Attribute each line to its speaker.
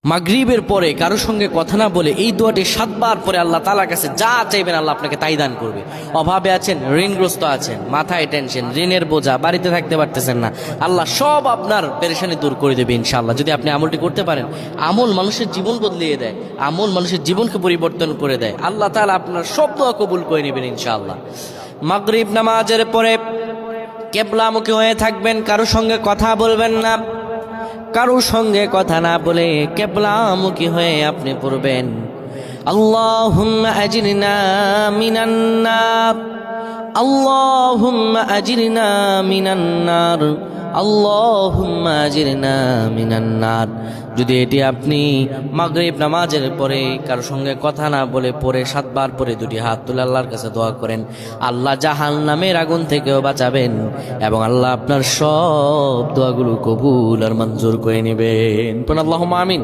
Speaker 1: মাগরিবের পরে কারোর সঙ্গে কথা না বলে এই দোয়াটি 7 বার পরে আল্লাহ তাআলার কাছে যা চাইবেন আল্লাহ আপনাকে তাই দান করবে। অভাবে আছেন, ঋণগ্রস্ত আছেন, মাথায় টেনশন, ঋণের বোঝা, বাড়িতে থাকতে পারতেছেন না, আল্লাহ সব আপনার পেরেশানি দূর করে দেবে ইনশাআল্লাহ, যদি আপনি আমলটি করতে পারেন। আমল মানুষের জীবন বদলিয়ে দেয়, আমল মানুষের জীবনকে পরিবর্তন করে দেয়। আল্লাহ তাআলা আপনার সব দোয়া কবুল করে নেবেন ইনশাআল্লাহ। মাগরিব নামাজের পরে কিবলামুখী হয়ে থাকবেন, কারোর সঙ্গে কথা বলবেন না, কারোর সঙ্গে কথা না বলে কিবলামুখী হয়ে আপনি পড়বেন আল্লাহুম্মা আজিরনা মিনান নার, আল্লাহুম্মা আজিরনা মিনান নার, আল্লাহুম্মা আজিরনা মিনান নার। যদি এটি আপনি মাগরিব নামাজের পরে কারোর সঙ্গে কথা না বলে পড়ে 7 বার পরে দুটি হাত তুলে আল্লাহর কাছে দোয়া করেন, আল্লাহ জাহান্নামের আগুন থেকেও বাঁচাবেন এবং আল্লাহ আপনার সব দোয়াগুলো কবুল আর মঞ্জুর করে নেবেন। আল্লাহুম্মা আমিন।